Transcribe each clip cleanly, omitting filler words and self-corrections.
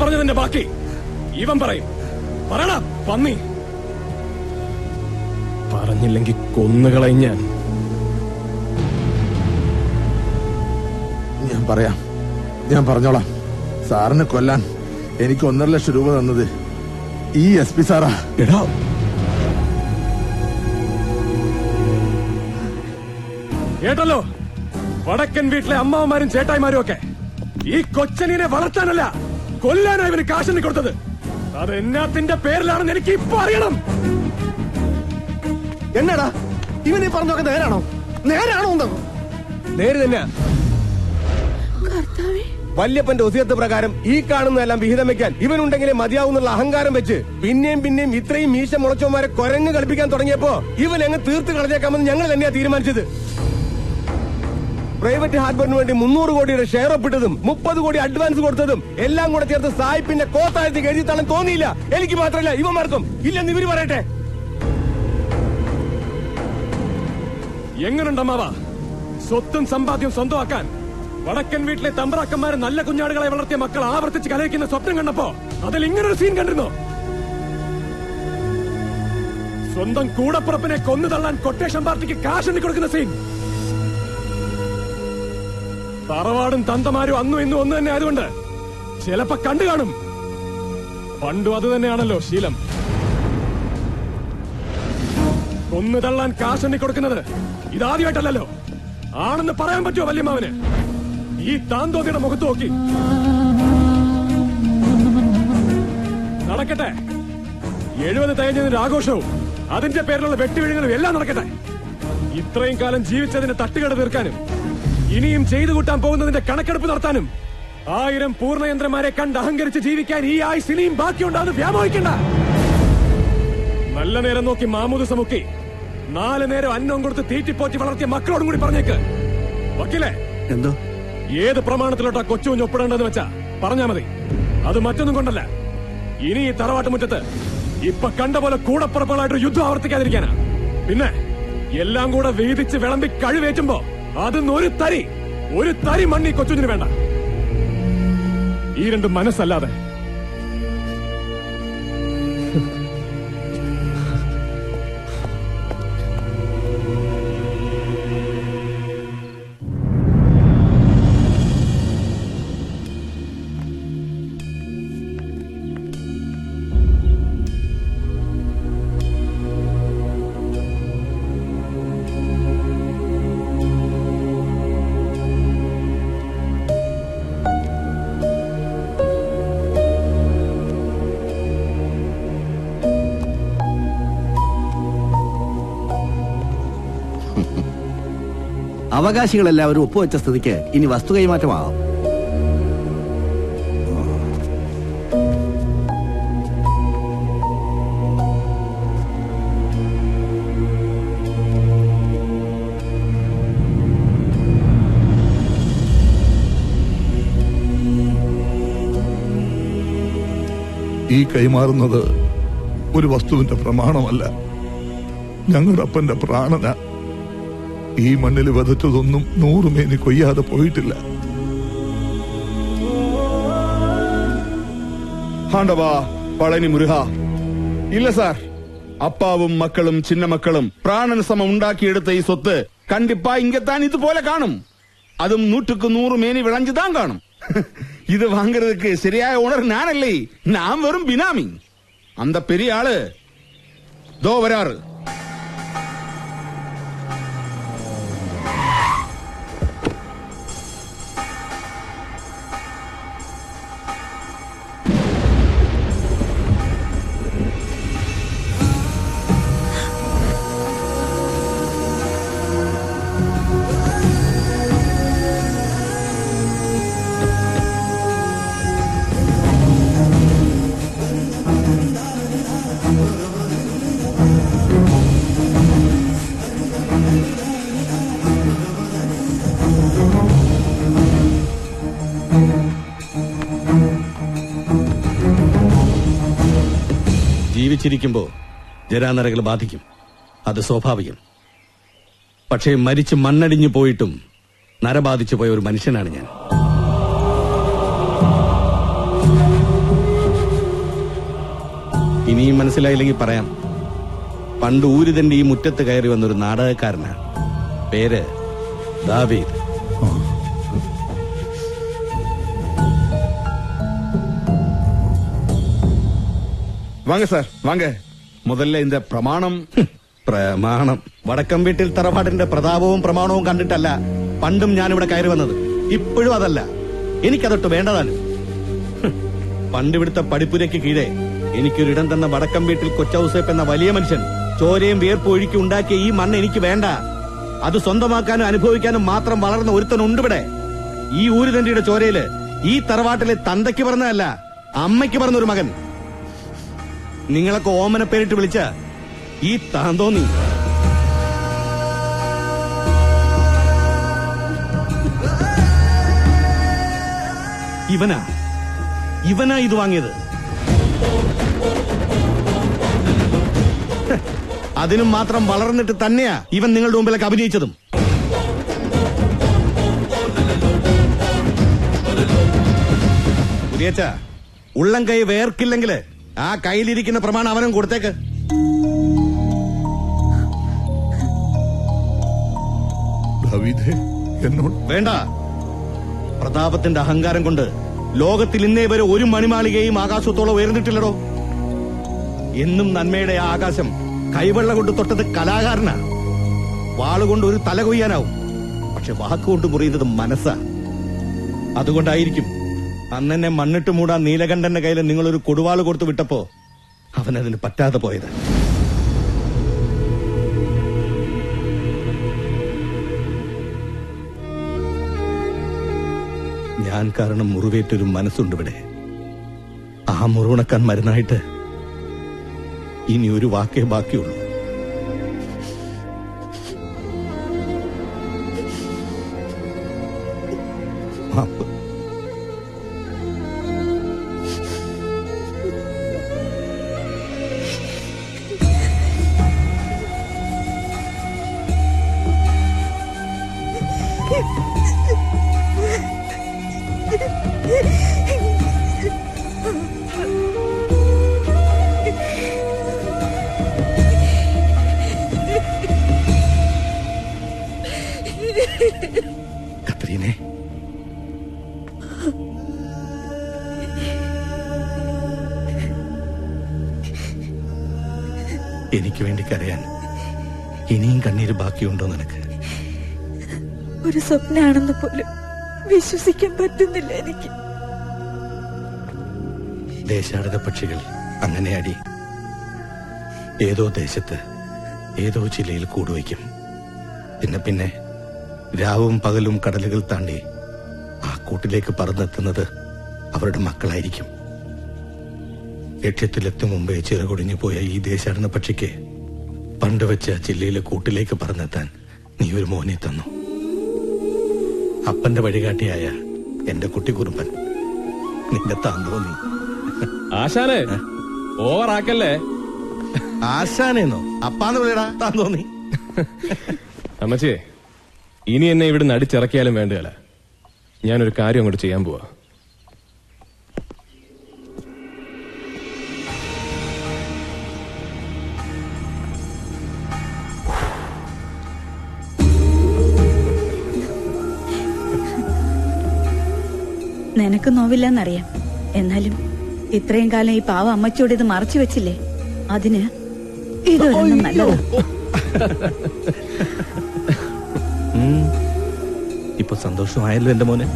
പറഞ്ഞതിന്റെ ബാക്കി ഇവൻ പറയും. പറയണ പന്നി. പറഞ്ഞില്ലെങ്കിൽ കൊന്നുകളയും ഞാൻ. ഞാൻ പറഞ്ഞോളാം. സാറിനെ കൊല്ലാൻ എനിക്ക് 1.5 ലക്ഷം രൂപ തന്നത് ഈ SP സാറാ. എടാ, കേട്ടല്ലോ, വടക്കൻ വീട്ടിലെ അമ്മാവന്മാരും ചേട്ടായിമാരും ഒക്കെ ഈ കൊച്ചനിനെ വളർത്താനല്ല കൊല്ലാനാ ഇവന് കാശിന് കൊടുത്തത്. അത് എന്നാത്തിന്റെ പേരിലാണെന്ന് എനിക്ക് ഇപ്പൊ അറിയണം. എന്നാടാ ഇവനീ പറഞ്ഞൊക്കെ നേരാണോ? നേര് തന്നെ. വല്യപ്പന്റെ ഒസിയത്ത് പ്രകാരം ഈ കാണുന്നതെല്ലാം വിഹിതം വെക്കാൻ ഇവനുണ്ടെങ്കിലേ മതിയാവുന്നുള്ള അഹങ്കാരം വെച്ച് പിന്നെയും ഇത്രയും മീശ മുളച്ചോമാരെ കൊരങ്ങ് കളിപ്പിക്കാൻ തുടങ്ങിയപ്പോ ഇവൻ അങ്ങ് തീർത്ത് കളഞ്ഞേക്കാമെന്ന് ഞങ്ങൾ തന്നെയാ തീരുമാനിച്ചത്. പ്രൈവറ്റ് ഹാർബറിന് വേണ്ടി 300 കോടിയുടെ ഷെയർ ഒപ്പിട്ടതും 30 കോടി അഡ്വാൻസ് കൊടുത്തതും എല്ലാം കൂടെ ചേർത്ത് സായിപ്പിന്റെ കോത്താഴത്തി എഴുതി തള്ളാൻ തോന്നിയില്ല. എനിക്ക് മാത്രമല്ല ഇവന്മാർക്കും. ഇല്ലെന്ന് ഇവര് പറയട്ടെ. എങ്ങനുണ്ടമ്മാവ സ്വത്തും സമ്പാദ്യം സ്വന്തമാക്കാൻ വടക്കൻ വീട്ടിലെ തമ്പ്രാക്കന്മാരെ നല്ല കുഞ്ഞാടുകളെ വളർത്തിയ മക്കൾ ആവർത്തിച്ച് കലയിക്കുന്ന സ്വപ്നം കണ്ടപ്പോ അതിൽ ഇങ്ങനൊരു സീൻ കണ്ടിരുന്നോ? സ്വന്തം കൂടപ്പുറപ്പിനെ കൊന്നു തള്ളാൻ കൊട്ടേഷൻ പാർട്ടിക്ക് കാശെണ്ണി കൊടുക്കുന്ന സീൻ. തറവാടും തന്തമാരും അന്നും ഇന്നും ഒന്ന് തന്നെ ആയതുകൊണ്ട് ചിലപ്പോ കണ്ടു കാണും. പണ്ടും അത് തന്നെയാണല്ലോ ശീലം. കൊന്നു തള്ളാൻ കാശെണ്ണി കൊടുക്കുന്നത് ഇതാദ്യമായിട്ടല്ലോ. ആണെന്ന് പറയാൻ പറ്റുമോ വല്യമ്മാവന്? ഈ താന്തോതിയുടെ മുഖത്ത് നോക്കി നടക്കട്ടെ. 70 തികഞ്ഞതിന്റെ ആഘോഷവും അതിന്റെ പേരിലുള്ള വെട്ടിവീഴുകളും എല്ലാം നടക്കട്ടെ. ഇത്രയും കാലം ജീവിച്ചതിന്റെ തട്ടുകട തീർക്കാനും ഇനിയും ചെയ്തു കൂട്ടാൻ പോകുന്നതിന്റെ കണക്കെടുപ്പ് നടത്താനും 1000 പൂർണ്ണയന്ത്രന്മാരെ കണ്ട് അഹങ്കരിച്ച് ജീവിക്കാൻ ഈ ആയുസിനിയും ബാക്കിയുണ്ടാകുന്ന വ്യാമോഹിക്കണ്ട. നല്ല നേരം നോക്കി മാമൂദ് സമുക്കി 4 നേരം അന്നം കൊടുത്ത് തീറ്റിപ്പോറ്റി വളർത്തിയ മക്കളോടും കൂടി പറഞ്ഞേക്ക്. വക്കീലേ, എന്തോ ഏത് പ്രമാണത്തിലോട്ടാ കൊച്ചുകുഞ്ഞ് ഒപ്പിടേണ്ടെന്ന് വെച്ചാ പറഞ്ഞാ മതി. അത് മറ്റൊന്നും കൊണ്ടല്ല. ഇനി ഈ തറവാട്ട് മുറ്റത്ത് ഇപ്പൊ കണ്ട പോലെ കൂടപ്പുറപ്പുകളായിട്ട് യുദ്ധം ആവർത്തിക്കാതിരിക്കാനാ. പിന്നെ എല്ലാം കൂടെ വീതിച്ച് വിളമ്പി കഴിവേറ്റുമ്പോ അതിന്ന് ഒരു തരി മണ്ണി കൊച്ചുഞ്ഞിന് വേണ്ട. ഈ രണ്ട് മനസ്സല്ലാതെ. അവകാശികളെല്ലാവരും ഒപ്പുവെച്ച സ്ഥിതിക്ക് ഇനി വസ്തു കൈമാറ്റമാകും. ഈ കൈമാറുന്നത് ഒരു വസ്തുവിന്റെ പ്രമാണമല്ല, ഞങ്ങളുടെ അപ്പന്റെ പ്രാണന. ഈ മണ്ണിൽ വിതച്ചതൊന്നും 100 മേനി കൊയ്യാതെ പോയിട്ടില്ല. ஆண்டவா பழனி முருகா. இல்ல சார், அப்பாவும் மக்களும் சின்ன மக்களும் பிராணன் சமம் உண்டாக்கி எடுத்த ഈ சொத்து கண்டிப்பா இங்கத்தான் இது போல காணும். அதும் 100க்கு 100 மேனி விளைஞ்சுதான் காணும். இது வாங்குறதுக்கு சரியாய ஓனர் நான் இல்லை, நான் வெறும் பினாமி. அந்த பெரிய ஆளு தோ வராரு. ജീവിച്ചിരിക്കുമ്പോ ജരാനരകൾ ബാധിക്കും, അത് സ്വാഭാവികം. പക്ഷേ മരിച്ച് മണ്ണടിഞ്ഞു പോയിട്ടും നരബാധിച്ചു പോയ ഒരു മനുഷ്യനാണ് ഞാൻ. ഇനിയും മനസ്സിലായില്ലെങ്കിൽ പറയാം. പണ്ട് ഊരുതന്റെ ഈ മുറ്റത്ത് കയറി വന്നൊരു നാടകക്കാരനാണ്. പേര് ദാവീദ്. வாங்க சார் வாங்க. முதல்ல இந்த பிரமாணம். പ്രമാണം. വടക്കം വീട്ടിൽ തറവാടിന്റെ പ്രതാപവും പ്രമാണവും കണ്ടിട്ടല്ല പണ്ടും ഞാനിവിടെ കയറി വന്നത്. ഇപ്പോഴും അതല്ല. എനിക്കതൊട്ട് വേണ്ടതാണ്. പണ്ടിവിടുത്തെ പടിപ്പുരയ്ക്ക് കീഴെ എനിക്കൊരിടം തന്ന വടക്കം വീട്ടിൽ കൊച്ചൌസേപ്പ് എന്ന വലിയ മനുഷ്യൻ ചോരയും വിയർപ്പ് ഒഴുക്കി ഉണ്ടാക്കിയ ഈ മണ്ണ് എനിക്ക് വേണ്ട. അത് സ്വന്തമാക്കാനും അനുഭവിക്കാനും മാത്രം വളർന്ന ഒരുത്തനുണ്ടിവിടെ. ഈ ഊരുതണ്ടിയുടെ ചോരയില് ഈ തറവാട്ടിലെ തന്തയ്ക്ക് പറഞ്ഞതല്ല, അമ്മയ്ക്ക് പറഞ്ഞൊരു മകൻ. നിങ്ങളൊക്കെ ഓമന പേരിട്ട് വിളിച്ച ഈ താന്തോന്നി ഇവനാ ഇത് വാങ്ങിയത്. അതിനും മാത്രം വളർന്നിട്ട് തന്നെയാ ഇവൻ നിങ്ങളുടെ മുമ്പിലൊക്കെ അഭിനയിച്ചതും. പുതിയച്ച, ഉള്ളം കൈ വേർക്കില്ലെങ്കില് ആ കയ്യിലിരിക്കുന്ന പ്രമാണം അവനും കൊടുത്തേക്ക്. ദാവീദേ, എന്നോട് വേണ്ട. പ്രതാപത്തിന്റെ അഹങ്കാരം കൊണ്ട് ലോകത്തിൽ ഇന്നേ വരെ ഒരു മണിമാളികയും ആകാശത്തോളം ഉയർന്നിട്ടില്ലടോ. എന്നും നന്മയുടെ ആ ആകാശം കൈവെള്ള കൊണ്ട് തൊട്ടത് കലാകാരനാ. വാളുകൊണ്ട് ഒരു തല കൊയ്യാനാവും, പക്ഷെ വാക്കുകൊണ്ട് മുറിയുന്നത് മനസ്സാ. അതുകൊണ്ടായിരിക്കും അന്നെന്നെ മണ്ണിട്ട് മൂടാൻ നീലകണ്ഠന്റെ കയ്യിൽ നിങ്ങളൊരു കൊടുവാള് കൊടുത്തു വിട്ടപ്പോ അവനതിന് പറ്റാതെ പോയത്. ഞാൻ കാരണം മുറിവേറ്റൊരു മനസ്സുണ്ട് ഇവിടെ. ആ മുറിവുണക്കാൻ മരുന്നായിട്ട് ഇനി ഒരു വാക്കേ ബാക്കിയുള്ളൂ. മാപ്പ്. കത്രീനെ, എനിക്ക് വേണ്ടി കരയാൻ ഇനിയും കണ്ണീര് ബാക്കിയുണ്ടോ നിനക്ക്? ഒരു സ്വപ്നമാണെന്ന് പോലും വിശ്വസിക്കാൻ പറ്റുന്നില്ല എനിക്ക്. ദേശാടക പക്ഷികൾ അങ്ങനെയാടി. ഏതോ ദേശത്ത് ഏതോ ചിലയിൽ കൂടുവയ്ക്കും. പിന്നെ രാവും പകലും കടലുകൾ താണ്ടി ആ കൂട്ടിലേക്ക് പറന്നെത്തുന്നത് അവരുടെ മക്കളായിരിക്കും. ലക്ഷ്യത്തിലെത്തും മുമ്പേ ചിറകൊടിഞ്ഞു പോയ ഈ ദേശാടന പക്ഷിക്ക് പണ്ട് വെച്ച ചില്ലയിലെ കൂട്ടിലേക്ക് പറന്നെത്താൻ നീ ഒരു മോനെ തന്നു. അപ്പന്റെ വഴികാട്ടിയായ എന്റെ കുട്ടിക്കുറുമ്പൻ, നിന്റെ താന്തോന്നി. ആശാനെ ഓവറാക്കല്ലേ. ആശാനെന്നോ? അപ്പാന്ന് വിളിയടാ താന്തോന്നി. അമ്മച്ചേ, ഇനി എന്നെ ഇവിടുന്ന് അടിച്ചിറക്കിയാലും വേണ്ടതല്ല. ഞാനൊരു കാര്യം അങ്ങോട്ട് ചെയ്യാൻ പോവാ. നിനക്ക് നോവില്ലെന്നറിയാം. എന്നാലും ഇത്രയും കാലം ഈ പാവ അമ്മച്ചോട് ഇത് മറച്ചു വെച്ചില്ലേ, അതിന് ഇതൊരെണ്ണം നല്ലതാ. ഇപ്പൊ സന്തോഷമായല്ലോ എന്റെ മോനെ.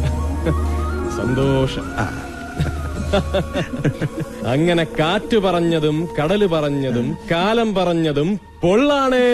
സന്തോഷം. അങ്ങനെ കാറ്റ് പറഞ്ഞതും കടല് പറഞ്ഞതും കാലം പറഞ്ഞതും പൊള്ളാണേ.